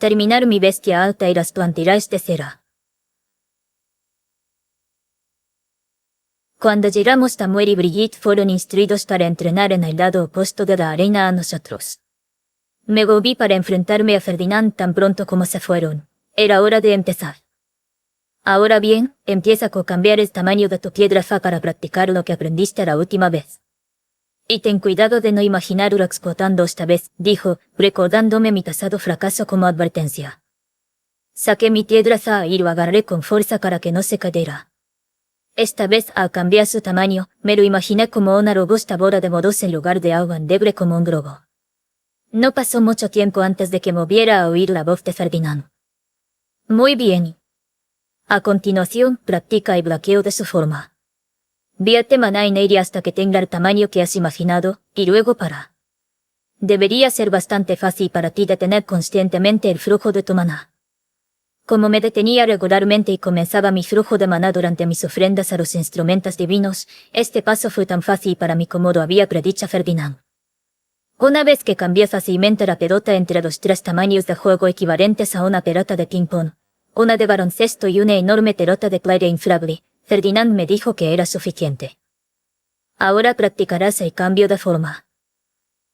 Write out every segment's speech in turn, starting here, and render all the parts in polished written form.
Terminar mi bestia alta y las plantirás de cera. Cuando llegamos, Tamuer y Brigitte fueron instruidos para entrenar en el lado opuesto de la arena a nosotros. Me volví para enfrentarme a Ferdinand tan pronto como se fueron. Era hora de empezar. Ahora bien, empieza con cambiar el tamaño de tu piedra Fa para practicar lo que aprendiste la última vez. Y ten cuidado de no imaginarlo explotando esta vez, dijo, recordándome mi pasado fracaso como advertencia. Saqué mi piedra Fa y lo agarré con fuerza para que no se cayera. Esta vez, al cambiar su tamaño, me lo imaginé como una robusta bola de modos en lugar de algo endeble como un globo. No pasó mucho tiempo antes de que me volviera a oír la voz de Ferdinand. Muy bien. A continuación, practica el bloqueo de su forma. Vierte maná en ella hasta que tenga el tamaño que has imaginado, y luego para. Debería ser bastante fácil para ti detener conscientemente el flujo de tu maná. Como me detenía regularmente y comenzaba mi flujo de maná durante mis ofrendas a los instrumentos divinos, este paso fue tan fácil para mí como lo había predicho Ferdinand. Una vez que cambié fácilmente la pelota entre los 3 tamaños de juego equivalentes a una pelota de ping-pong, una de baloncesto y una enorme pelota de playa inflable, Ferdinand me dijo que era suficiente. Ahora practicarás el cambio de forma.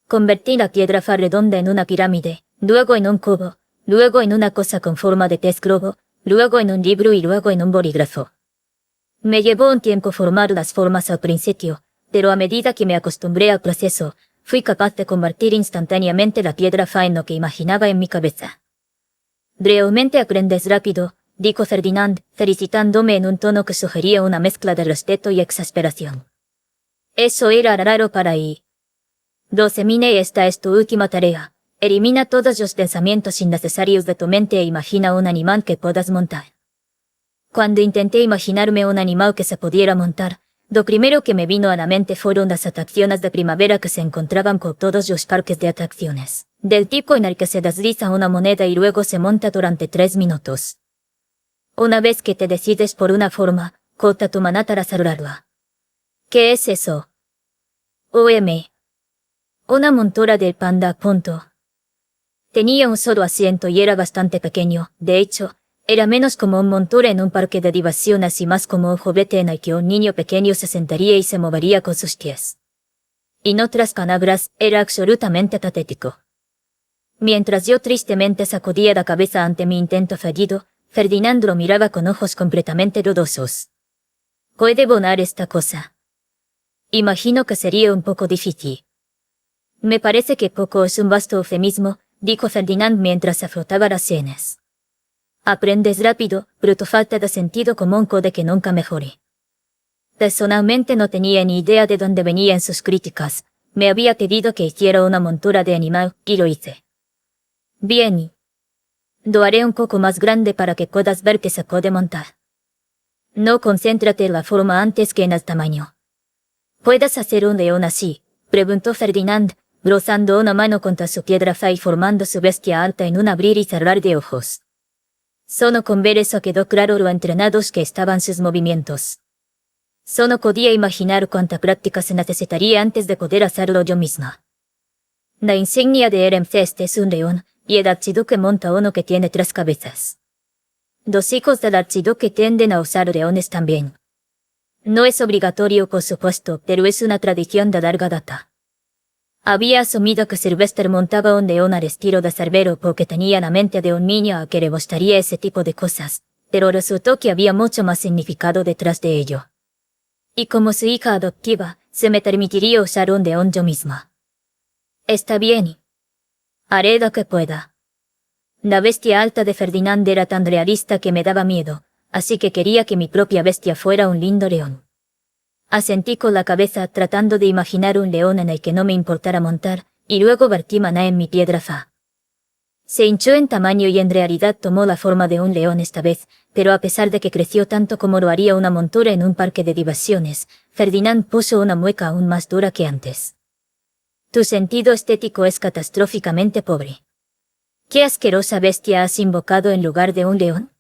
Convertí la piedra Fa redonda en una pirámide, luego en un cubo, luego en una cosa con forma de pez globo, luego en un libro y luego en un bolígrafo. Me llevó un tiempo formar las formas al principio, pero a medida que me acostumbré al proceso, fui capaz de convertir instantáneamente la piedra Fa en lo que imaginaba en mi cabeza. Realmente aprendes rápido, dijo Ferdinand, felicitándome en un tono que sugería una mezcla de respeto y exasperación. Eso era raro para I. Dosemine, esta es tu última tarea. Elimina todos los pensamientos innecesarios de tu mente e imagina un animal que puedas montar. Cuando intenté imaginarme un animal que se pudiera montar, lo primero que me vino a la mente fueron las atracciones de primavera que se encontraban con todos los parques de atracciones, del tipo en el que se desliza una moneda y luego se monta durante 3 minutos. Una vez que te decides por una forma, corta tu maná para cerrarla. ¿Qué es eso? Una montura del panda, punto. Tenía un solo asiento y era bastante pequeño, de hecho, era menos como un montura en un parque de diversiones y más como un juguete en el que un niño pequeño se sentaría y se movería con sus pies. En otras palabras, era absolutamente patético. Mientras yo tristemente sacudía la cabeza ante mi intento fallido, Ferdinand lo miraba con ojos completamente dudosos. ¿Puede volar esta cosa? Imagino que sería un poco difícil. Me parece que poco es un vasto eufemismo, dijo Ferdinand mientras se frotaba las sienes. Aprendes rápido, pero tu falta de sentido común puede que nunca mejore. Personalmente no tenía ni idea de dónde venían sus críticas. Me había pedido que hiciera una montura de animal, y lo hice. Bien. Lo haré un poco más grande para que puedas ver que se puede montar. No concéntrate en la forma antes que en el tamaño. ¿Puedes hacer un león así?, preguntó Ferdinand, rozando una mano contra su piedra Fa y formando su bestia alta en un abrir y cerrar de ojos. Solo con ver eso quedó claro lo entrenados que estaban sus movimientos. Solo podía imaginar cuánta práctica se necesitaría antes de poder hacerlo yo misma. La insignia de Ehrenfest es un león, y el archiduque monta uno que tiene 3 cabezas. Los hijos del archiduque tienden a usar leones también. No es obligatorio, por supuesto, pero es una tradición de larga data. Había asumido que Sylvester montaba un león al estilo de Cerbero porque tenía la mente de un niño a que le gustaría ese tipo de cosas, pero resultó que había mucho más significado detrás de ello. Y como su hija adoptiva, se me permitiría usar un león yo misma. Está bien. Haré lo que pueda. La bestia alta de Ferdinand era tan realista que me daba miedo, así que quería que mi propia bestia fuera un lindo león. Asentí con la cabeza tratando de imaginar un león en el que no me importara montar, y luego vertí maná en mi piedra Fa. Se hinchó en tamaño y en realidad tomó la forma de un león esta vez, pero a pesar de que creció tanto como lo haría una montura en un parque de diversiones, Ferdinand puso una mueca aún más dura que antes. Tu sentido estético es catastróficamente pobre. ¿Qué asquerosa bestia has invocado en lugar de un león?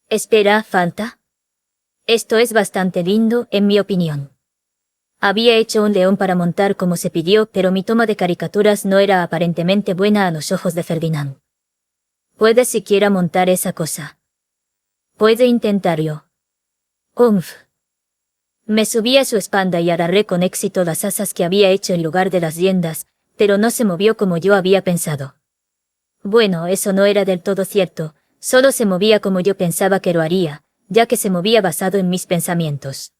Espera, falta. Esto es bastante lindo, en mi opinión. Había hecho un león para montar como se pidió, pero mi toma de caricaturas no era aparentemente buena a los ojos de Ferdinand. ¿Puedes siquiera montar esa cosa? Puede intentarlo. Umf. Me subí a su espalda y agarré con éxito las asas que había hecho en lugar de las riendas, pero no se movió como yo había pensado. Bueno, eso no era del todo cierto, solo se movía como yo pensaba que lo haría, ya que se movía basado en mis pensamientos.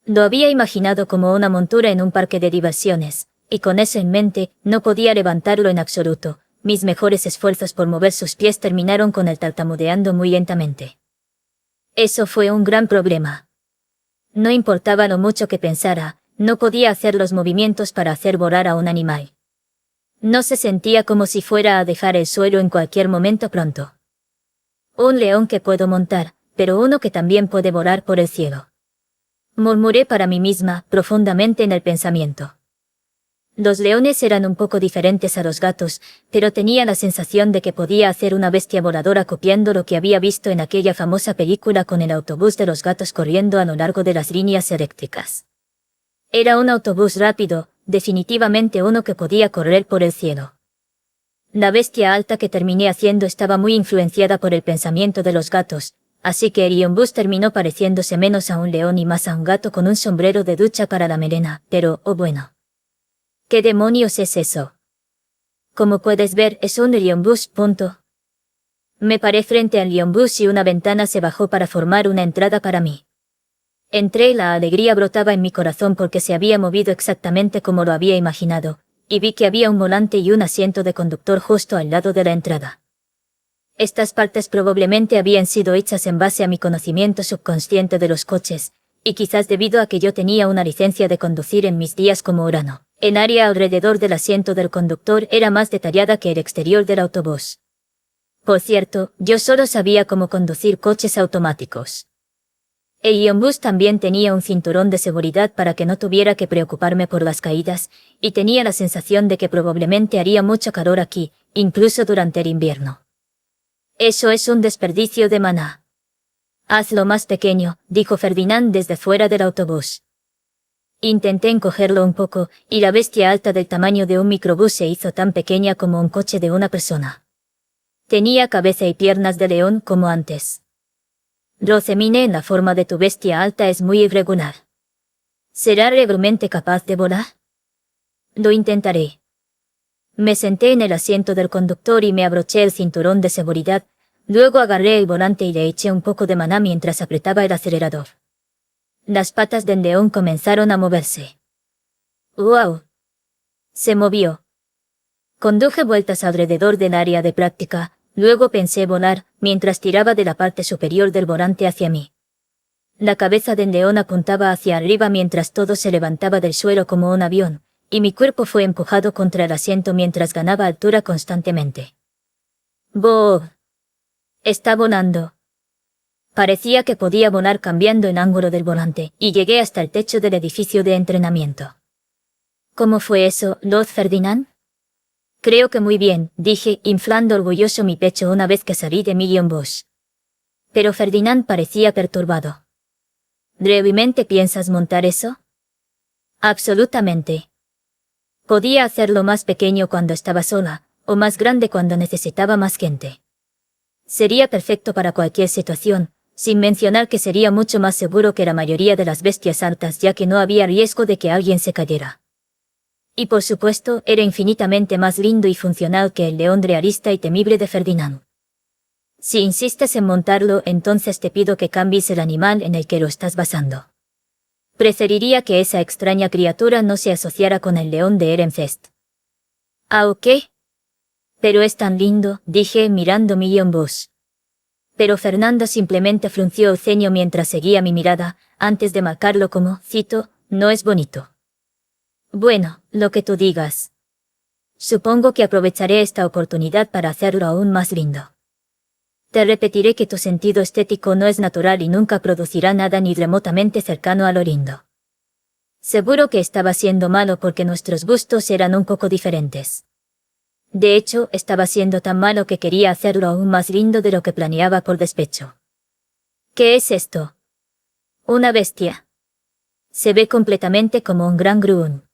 Lo había imaginado como una montura en un parque de diversiones, y con eso en mente, no podía levantarlo en absoluto. Mis mejores esfuerzos por mover sus pies terminaron con él tartamudeando muy lentamente. Eso fue un gran problema. No importaba lo mucho que pensara, no podía hacer los movimientos para hacer volar a un animal. No se sentía como si fuera a dejar el suelo en cualquier momento pronto. Un león que puedo montar, pero uno que también puede volar por el cielo. Murmuré para mí misma, profundamente en el pensamiento. Los leones eran un poco diferentes a los gatos, pero tenía la sensación de que podía hacer una bestia voladora copiando lo que había visto en aquella famosa película con el autobús de los gatos corriendo a lo largo de las líneas eléctricas. Era un autobús rápido, definitivamente uno que podía correr por el cielo. La bestia alta que terminé haciendo estaba muy influenciada por el pensamiento de los gatos, así que el Ionbus terminó pareciéndose menos a un león y más a un gato con un sombrero de ducha para la melena, pero, oh bueno. ¿Qué demonios es eso? Como puedes ver, es un Ionbus, punto. Me paré frente al Ionbus y una ventana se bajó para formar una entrada para mí. Entré y la alegría brotaba en mi corazón porque se había movido exactamente como lo había imaginado, y vi que había un volante y un asiento de conductor justo al lado de la entrada. Estas partes probablemente habían sido hechas en base a mi conocimiento subconsciente de los coches, y quizás debido a que yo tenía una licencia de conducir en mis días como Urano. El área alrededor del asiento del conductor era más detallada que el exterior del autobús. Por cierto, yo solo sabía cómo conducir coches automáticos. El Ionbus también tenía un cinturón de seguridad para que no tuviera que preocuparme por las caídas, y tenía la sensación de que probablemente haría mucho calor aquí, incluso durante el invierno. Eso es un desperdicio de maná. Hazlo más pequeño, dijo Ferdinand desde fuera del autobús. Intenté encogerlo un poco, y la bestia alta del tamaño de un microbús se hizo tan pequeña como un coche de una persona. Tenía cabeza y piernas de león como antes. Rosemine, la forma de tu bestia alta es muy irregular. ¿Será realmente capaz de volar? Lo intentaré. Me senté en el asiento del conductor y me abroché el cinturón de seguridad, luego agarré el volante y le eché un poco de maná mientras apretaba el acelerador. Las patas del león comenzaron a moverse. ¡Wow! Se movió. Conduje vueltas alrededor del área de práctica, luego pensé volar, mientras tiraba de la parte superior del volante hacia mí. La cabeza del león apuntaba hacia arriba mientras todo se levantaba del suelo como un avión, y mi cuerpo fue empujado contra el asiento mientras ganaba altura constantemente. ¡Bob! Está volando. Parecía que podía volar cambiando el ángulo del volante, y llegué hasta el techo del edificio de entrenamiento. ¿Cómo fue eso, Lord Ferdinand? Creo que muy bien, dije, inflando orgulloso mi pecho una vez que salí de mi Ionbus. Pero Ferdinand parecía perturbado. ¿Realmente piensas montar eso? Absolutamente. Podía hacerlo más pequeño cuando estaba sola, o más grande cuando necesitaba más gente. Sería perfecto para cualquier situación, sin mencionar que sería mucho más seguro que la mayoría de las bestias altas ya que no había riesgo de que alguien se cayera. Y por supuesto, era infinitamente más lindo y funcional que el león realista y temible de Ferdinand. Si insistes en montarlo, entonces te pido que cambies el animal en el que lo estás basando. Preferiría que esa extraña criatura no se asociara con el león de Ehrenfest. ¿Ah, ok? Pero es tan lindo, dije mirando mi Ionbus. Pero Fernando simplemente frunció el ceño mientras seguía mi mirada, antes de marcarlo como, cito, no es bonito. Bueno, lo que tú digas. Supongo que aprovecharé esta oportunidad para hacerlo aún más lindo. Te repetiré que tu sentido estético no es natural y nunca producirá nada ni remotamente cercano a lo lindo. Seguro que estaba siendo malo porque nuestros gustos eran un poco diferentes. De hecho, estaba siendo tan malo que quería hacerlo aún más lindo de lo que planeaba por despecho. ¿Qué es esto? Una bestia. Se ve completamente como un gran gruún.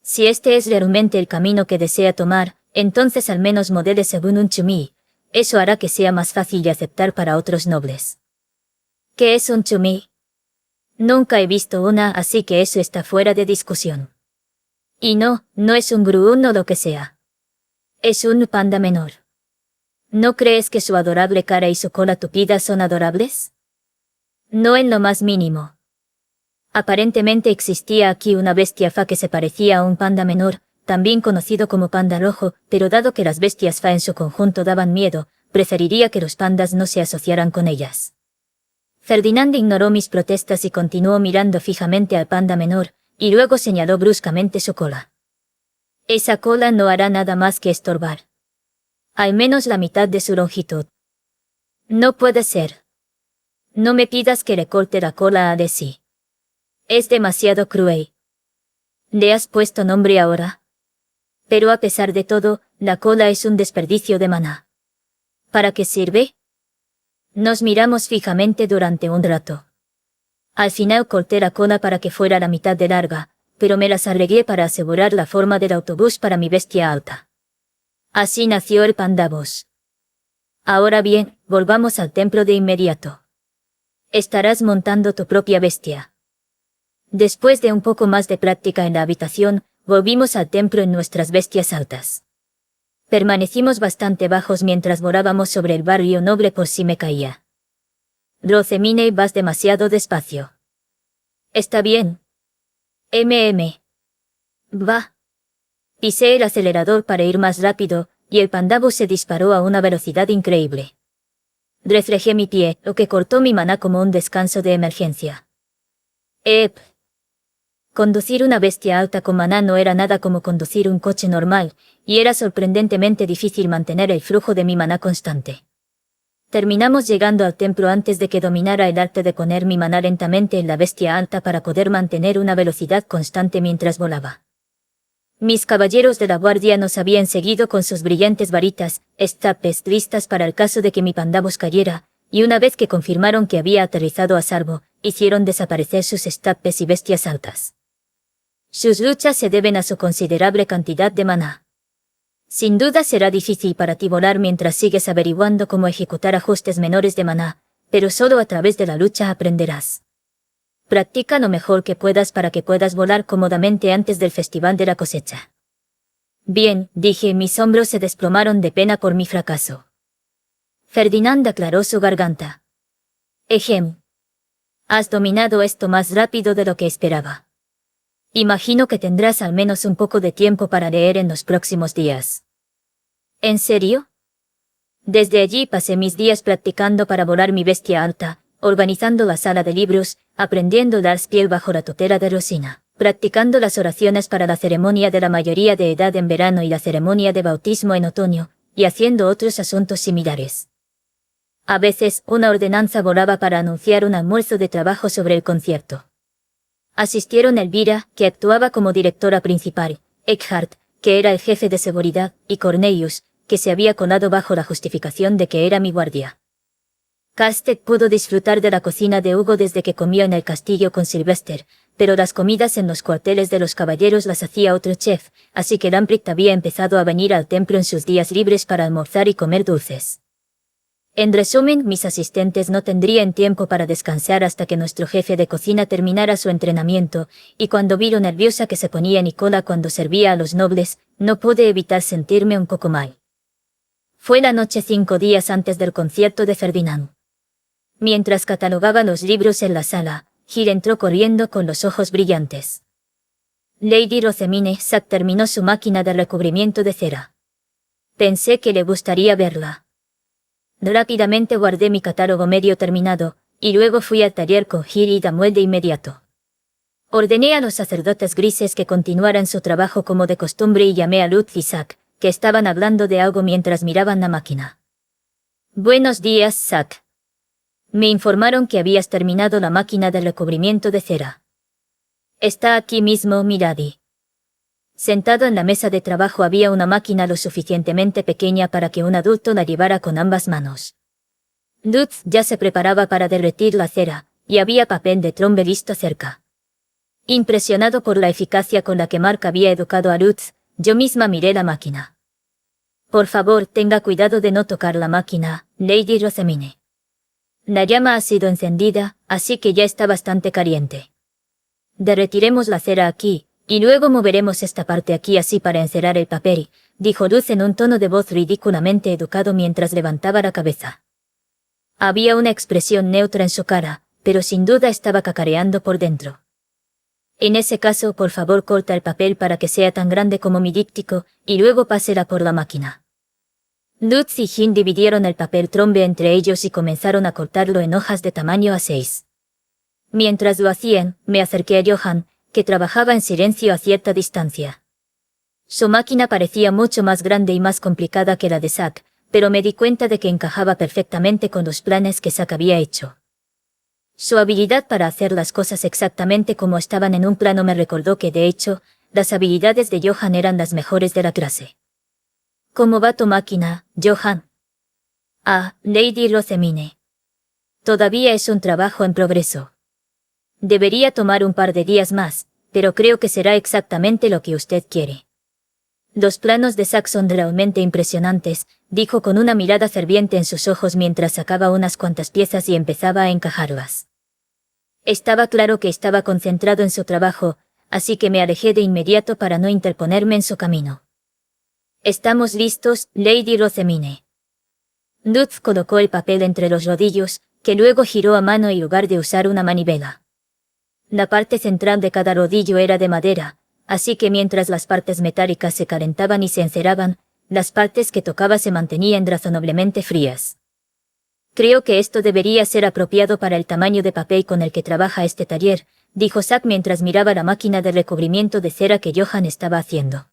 Si este es realmente el camino que desea tomar, entonces al menos modele según un chumí. Eso hará que sea más fácil de aceptar para otros nobles. ¿Qué es un chumí? Nunca he visto una, así que eso está fuera de discusión. Y no es un gruún o lo que sea. Es un panda menor. ¿No crees que su adorable cara y su cola tupida son adorables? No en lo más mínimo. Aparentemente existía aquí una bestia fa que se parecía a un panda menor, también conocido como panda rojo, pero dado que las bestias fa en su conjunto daban miedo, preferiría que los pandas no se asociaran con ellas. Ferdinand ignoró mis protestas y continuó mirando fijamente al panda menor, y luego señaló bruscamente su cola. Esa cola no hará nada más que estorbar. Al menos la mitad de su longitud. No puede ser. No me pidas que le corte la cola a Desi. Es demasiado cruel. ¿Le has puesto nombre ahora? Pero a pesar de todo, la cola es un desperdicio de maná. ¿Para qué sirve? Nos miramos fijamente durante un rato. Al final corté la cola para que fuera la mitad de larga, pero me las arreglé para asegurar la forma del autobús para mi bestia alta. Así nació el pandabos. Ahora bien, volvamos al templo de inmediato. Estarás montando tu propia bestia. Después de un poco más de práctica en la habitación, volvimos al templo en nuestras bestias altas. Permanecimos bastante bajos mientras volábamos sobre el barrio noble por si me caía. Rosemine, vas demasiado despacio. Está bien. Va. Pisé el acelerador para ir más rápido, y el pandabos se disparó a una velocidad increíble. Reflejé mi pie, lo que cortó mi maná como un descanso de emergencia. Conducir una bestia alta con maná no era nada como conducir un coche normal, y era sorprendentemente difícil mantener el flujo de mi maná constante. Terminamos llegando al templo antes de que dominara el arte de poner mi maná lentamente en la bestia alta para poder mantener una velocidad constante mientras volaba. Mis caballeros de la guardia nos habían seguido con sus brillantes varitas, estapes listas para el caso de que mi pandabos cayera, y una vez que confirmaron que había aterrizado a salvo, hicieron desaparecer sus estapes y bestias altas. Sus luchas se deben a su considerable cantidad de maná. Sin duda será difícil para ti volar mientras sigues averiguando cómo ejecutar ajustes menores de maná, pero solo a través de la lucha aprenderás. Practica lo mejor que puedas para que puedas volar cómodamente antes del festival de la cosecha. Bien, dije, y mis hombros se desplomaron de pena por mi fracaso. Ferdinand aclaró su garganta. Has dominado esto más rápido de lo que esperaba. Imagino que tendrás al menos un poco de tiempo para leer en los próximos días. ¿En serio? Desde allí pasé mis días practicando para volar mi bestia alta, organizando la sala de libros, aprendiendo Dar's piel bajo la tutela de Rosina, practicando las oraciones para la ceremonia de la mayoría de edad en verano y la ceremonia de bautismo en otoño, y haciendo otros asuntos similares. A veces, una ordenanza volaba para anunciar un almuerzo de trabajo sobre el concierto. Asistieron Elvira, que actuaba como directora principal, Eckhart, que era el jefe de seguridad, y Cornelius, que se había colado bajo la justificación de que era mi guardia. Castet pudo disfrutar de la cocina de Hugo desde que comió en el castillo con Sylvester, pero las comidas en los cuarteles de los caballeros las hacía otro chef, así que Lamprecht había empezado a venir al templo en sus días libres para almorzar y comer dulces. En resumen, mis asistentes no tendrían tiempo para descansar hasta que nuestro jefe de cocina terminara su entrenamiento, y cuando vi lo nerviosa que se ponía Nicola cuando servía a los nobles, no pude evitar sentirme un poco mal. Fue la noche 5 días antes del concierto de Ferdinand. Mientras catalogaba los libros en la sala, Gil entró corriendo con los ojos brillantes. Lady Rosemine Sack terminó su máquina de recubrimiento de cera. Pensé que le gustaría verla. Rápidamente guardé mi catálogo medio terminado, y luego fui al taller con Gil y Damuel de inmediato. Ordené a los sacerdotes grises que continuaran su trabajo como de costumbre y llamé a Lutz y Zack, que estaban hablando de algo mientras miraban la máquina. Buenos días, Zack. Me informaron que habías terminado la máquina de recubrimiento de cera. Está aquí mismo, Milady. Sentado en la mesa de trabajo había una máquina lo suficientemente pequeña para que un adulto la llevara con ambas manos. Lutz ya se preparaba para derretir la cera, y había papel de trombe listo cerca. Impresionado por la eficacia con la que Mark había educado a Lutz, yo misma miré la máquina. Por favor, tenga cuidado de no tocar la máquina, Lady Rosamine. La llama ha sido encendida, así que ya está bastante caliente. Derretiremos la cera aquí, y luego moveremos esta parte aquí así para encerar el papel, dijo Luz en un tono de voz ridículamente educado mientras levantaba la cabeza. Había una expresión neutra en su cara, pero sin duda estaba cacareando por dentro. En ese caso, por favor, corta el papel para que sea tan grande como mi díptico, y luego pásela por la máquina. Lutz y Jin dividieron el papel trombe entre ellos y comenzaron a cortarlo en hojas de tamaño A6. Mientras lo hacían, me acerqué a Johan, que trabajaba en silencio a cierta distancia. Su máquina parecía mucho más grande y más complicada que la de Zack, pero me di cuenta de que encajaba perfectamente con los planes que Zack había hecho. Su habilidad para hacer las cosas exactamente como estaban en un plano me recordó que, de hecho, las habilidades de Johan eran las mejores de la clase. ¿Cómo va tu máquina, Johan? Ah, Lady Rosamine. Todavía es un trabajo en progreso. Debería tomar un par de días más, pero creo que será exactamente lo que usted quiere. Los planos de Zack son realmente impresionantes, dijo con una mirada ferviente en sus ojos mientras sacaba unas cuantas piezas y empezaba a encajarlas. Estaba claro que estaba concentrado en su trabajo, así que me alejé de inmediato para no interponerme en su camino. Estamos listos, Lady Rosamine. Lutz colocó el papel entre los rodillos, que luego giró a mano en lugar de usar una manivela. La parte central de cada rodillo era de madera, así que mientras las partes metálicas se calentaban y se enceraban, las partes que tocaba se mantenían razonablemente frías. Creo que esto debería ser apropiado para el tamaño de papel con el que trabaja este taller, dijo Zack mientras miraba la máquina de recubrimiento de cera que Johan estaba haciendo.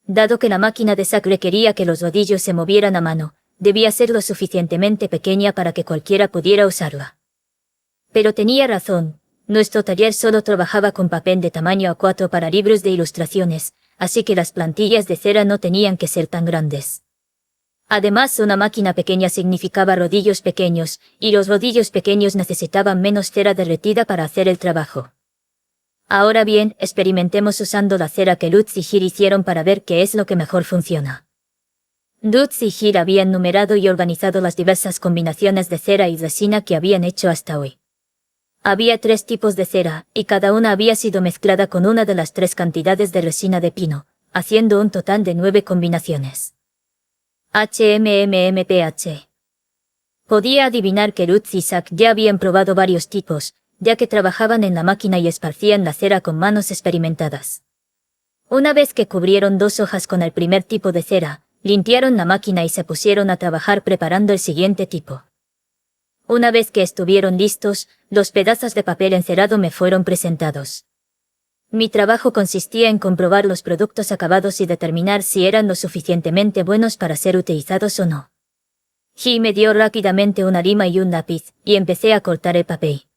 Dado que la máquina de Zack requería que los rodillos se movieran a mano, debía ser lo suficientemente pequeña para que cualquiera pudiera usarla. Pero tenía razón. Nuestro taller solo trabajaba con papel de tamaño A4 para libros de ilustraciones, así que las plantillas de cera no tenían que ser tan grandes. Además, una máquina pequeña significaba rodillos pequeños, y los rodillos pequeños necesitaban menos cera derretida para hacer el trabajo. Ahora bien, experimentemos usando la cera que Lutz y Jir hicieron para ver qué es lo que mejor funciona. Lutz y Jir habían numerado y organizado las diversas combinaciones de cera y resina que habían hecho hasta hoy. Había 3 tipos de cera, y cada una había sido mezclada con una de las 3 cantidades de resina de pino, haciendo un total de 9 combinaciones. HMMMPH. Podía adivinar que Lutz y Zack ya habían probado varios tipos, ya que trabajaban en la máquina y esparcían la cera con manos experimentadas. Una vez que cubrieron 2 hojas con el primer tipo de cera, limpiaron la máquina y se pusieron a trabajar preparando el siguiente tipo. Una vez que estuvieron listos, los pedazos de papel encerado me fueron presentados. Mi trabajo consistía en comprobar los productos acabados y determinar si eran lo suficientemente buenos para ser utilizados o no. Ji me dio rápidamente una lima y un lápiz, y empecé a cortar el papel.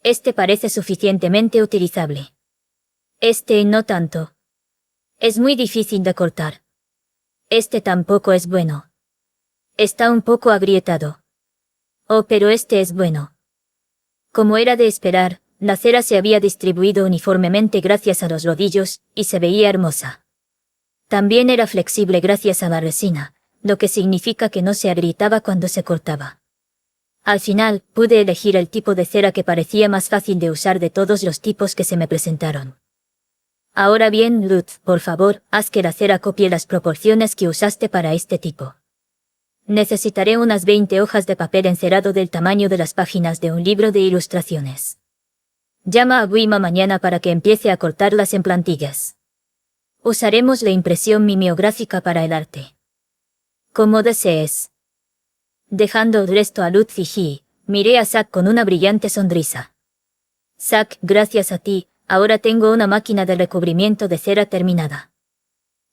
Este parece suficientemente utilizable. Este no tanto. Es muy difícil de cortar. Este tampoco es bueno. Está un poco agrietado. Oh, pero este es bueno. Como era de esperar, la cera se había distribuido uniformemente gracias a los rodillos, y se veía hermosa. También era flexible gracias a la resina, lo que significa que no se agrietaba cuando se cortaba. Al final, pude elegir el tipo de cera que parecía más fácil de usar de todos los tipos que se me presentaron. Ahora bien, Lutz, por favor, haz que la cera copie las proporciones que usaste para este tipo. Necesitaré unas 20 hojas de papel encerado del tamaño de las páginas de un libro de ilustraciones. Llama a Wima mañana para que empiece a cortarlas en plantillas. Usaremos la impresión mimeográfica para el arte. Como desees. Dejando el resto a Lutz y Ji, miré a Zack con una brillante sonrisa. Zack, gracias a ti, ahora tengo una máquina de recubrimiento de cera terminada.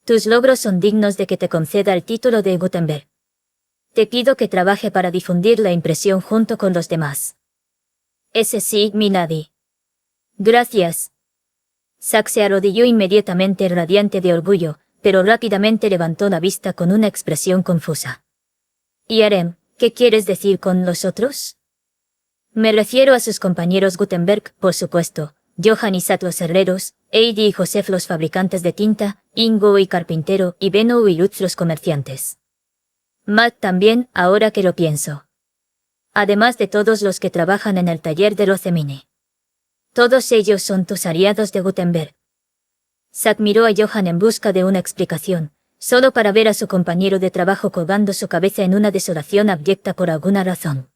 Tus logros son dignos de que te conceda el título de Gutenberg. Te pido que trabaje para difundir la impresión junto con los demás. Ese sí, mi Lady. Gracias. Zack se arrodilló inmediatamente radiante de orgullo, pero rápidamente levantó la vista con una expresión confusa. ¿Y Arem, qué quieres decir con los otros? Me refiero a sus compañeros Gutenberg, por supuesto, Johan y Zack los herreros, Heidi y Joseph los fabricantes de tinta, Ingo y carpintero, y Benno y Lutz los comerciantes. Matt también, ahora que lo pienso. Además de todos los que trabajan en el taller de Rosemine. Todos ellos son tus aliados de Gutenberg. Zack miró a Johan en busca de una explicación, solo para ver a su compañero de trabajo colgando su cabeza en una desolación abyecta por alguna razón.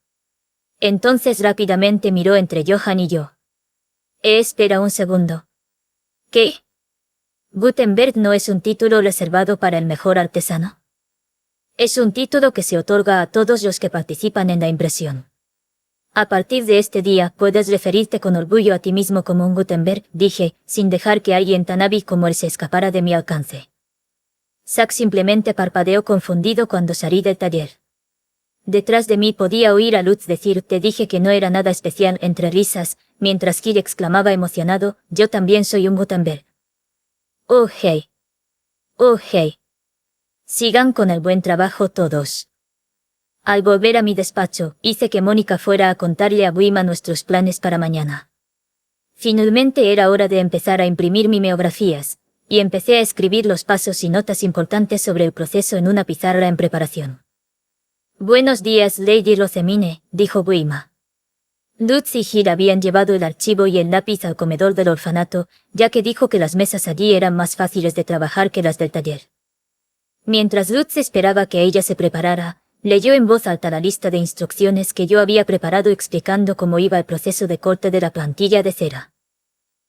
Entonces rápidamente miró entre Johan y yo. Espera un segundo. ¿Qué? ¿Gutenberg no es un título reservado para el mejor artesano? Es un título que se otorga a todos los que participan en la impresión. A partir de este día puedes referirte con orgullo a ti mismo como un Gutenberg, dije, sin dejar que alguien tan hábil como él se escapara de mi alcance. Zack simplemente parpadeó confundido cuando salí del taller. Detrás de mí podía oír a Lutz decir, te dije que no era nada especial, entre risas, mientras Kid exclamaba emocionado, yo también soy un Gutenberg. Oh hey. Oh hey. Sigan con el buen trabajo todos. Al volver a mi despacho, hice que Mónica fuera a contarle a Buima nuestros planes para mañana. Finalmente era hora de empezar a imprimir mimeografías, y empecé a escribir los pasos y notas importantes sobre el proceso en una pizarra en preparación. Buenos días, Lady Rosemine, dijo Buima. Lutz y Gil habían llevado el archivo y el lápiz al comedor del orfanato, ya que dijo que las mesas allí eran más fáciles de trabajar que las del taller. Mientras Lutz esperaba que ella se preparara, leyó en voz alta la lista de instrucciones que yo había preparado explicando cómo iba el proceso de corte de la plantilla de cera.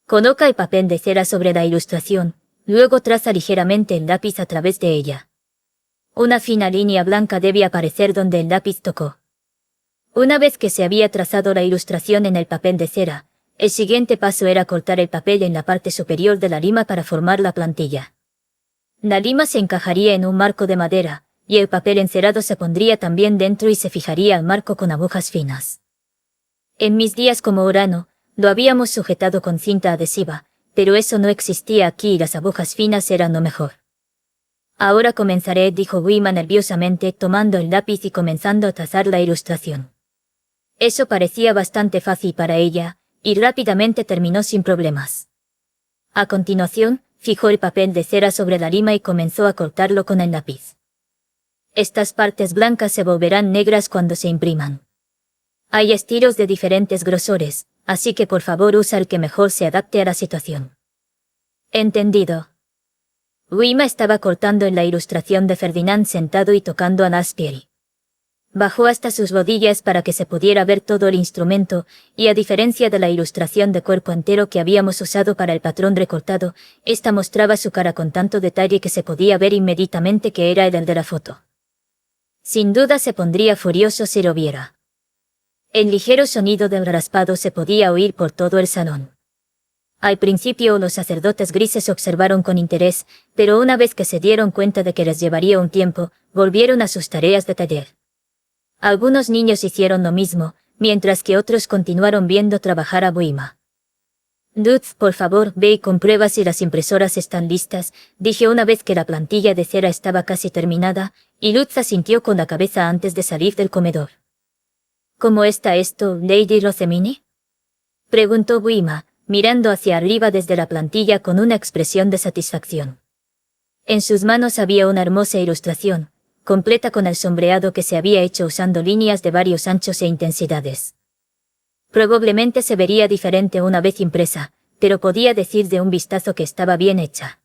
Coloca el papel de cera sobre la ilustración, luego traza ligeramente el lápiz a través de ella. Una fina línea blanca debe aparecer donde el lápiz tocó. Una vez que se había trazado la ilustración en el papel de cera, el siguiente paso era cortar el papel en la parte superior de la lima para formar la plantilla. La lima se encajaría en un marco de madera, y el papel encerado se pondría también dentro y se fijaría al marco con agujas finas. En mis días como Urano, lo habíamos sujetado con cinta adhesiva, pero eso no existía aquí y las agujas finas eran lo mejor. Ahora comenzaré, dijo Buima nerviosamente, tomando el lápiz y comenzando a trazar la ilustración. Eso parecía bastante fácil para ella, y rápidamente terminó sin problemas. A continuación, fijó el papel de cera sobre la lima y comenzó a cortarlo con el lápiz. Estas partes blancas se volverán negras cuando se impriman. Hay estilos de diferentes grosores, así que por favor usa el que mejor se adapte a la situación. Entendido. Buima estaba cortando en la ilustración de Ferdinand sentado y tocando a Naspieri. Bajó hasta sus rodillas para que se pudiera ver todo el instrumento, y a diferencia de la ilustración de cuerpo entero que habíamos usado para el patrón recortado, esta mostraba su cara con tanto detalle que se podía ver inmediatamente que era el de la foto. Sin duda se pondría furioso si lo viera. El ligero sonido del raspado se podía oír por todo el salón. Al principio los sacerdotes grises observaron con interés, pero una vez que se dieron cuenta de que les llevaría un tiempo, volvieron a sus tareas de taller. Algunos niños hicieron lo mismo, mientras que otros continuaron viendo trabajar a Buima. Lutz, por favor, ve y comprueba si las impresoras están listas, dije una vez que la plantilla de cera estaba casi terminada, y Lutz asintió con la cabeza antes de salir del comedor. ¿Cómo está esto, Lady Rosemine? Preguntó Buima, mirando hacia arriba desde la plantilla con una expresión de satisfacción. En sus manos había una hermosa ilustración, completa con el sombreado que se había hecho usando líneas de varios anchos e intensidades. Probablemente se vería diferente una vez impresa, pero podía decir de un vistazo que estaba bien hecha.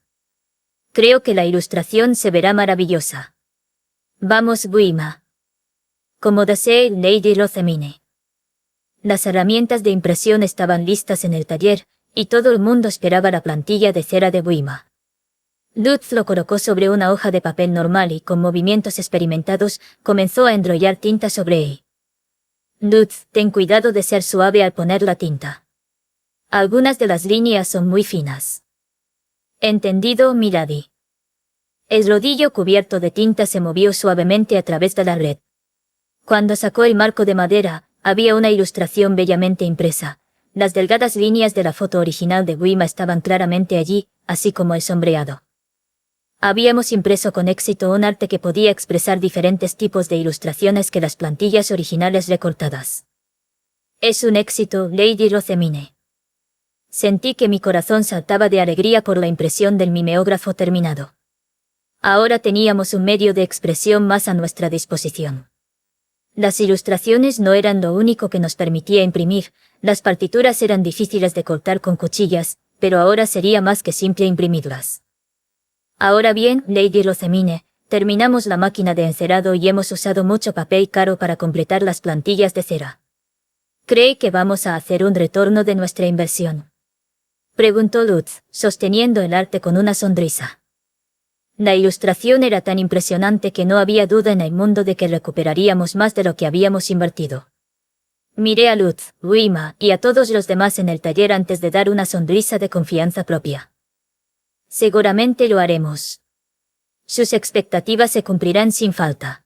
Creo que la ilustración se verá maravillosa. Vamos, Buima. Como desee, Lady Rosemine. Las herramientas de impresión estaban listas en el taller, y todo el mundo esperaba la plantilla de cera de Buima. Lutz lo colocó sobre una hoja de papel normal y con movimientos experimentados comenzó a enrollar tinta sobre él. Lutz, ten cuidado de ser suave al poner la tinta. Algunas de las líneas son muy finas. Entendido, milady. El rodillo cubierto de tinta se movió suavemente a través de la red. Cuando sacó el marco de madera, había una ilustración bellamente impresa. Las delgadas líneas de la foto original de Buima estaban claramente allí, así como el sombreado. Habíamos impreso con éxito un arte que podía expresar diferentes tipos de ilustraciones que las plantillas originales recortadas. Es un éxito, Lady Rosemine. Sentí que mi corazón saltaba de alegría por la impresión del mimeógrafo terminado. Ahora teníamos un medio de expresión más a nuestra disposición. Las ilustraciones no eran lo único que nos permitía imprimir, las partituras eran difíciles de cortar con cuchillas, pero ahora sería más que simple imprimirlas. Ahora bien, Lady Rosemine, terminamos la máquina de encerado y hemos usado mucho papel caro para completar las plantillas de cera. ¿Cree que vamos a hacer un retorno de nuestra inversión?, preguntó Lutz, sosteniendo el arte con una sonrisa. La ilustración era tan impresionante que no había duda en el mundo de que recuperaríamos más de lo que habíamos invertido. Miré a Lutz, Wima y a todos los demás en el taller antes de dar una sonrisa de confianza propia. Seguramente lo haremos. Sus expectativas se cumplirán sin falta.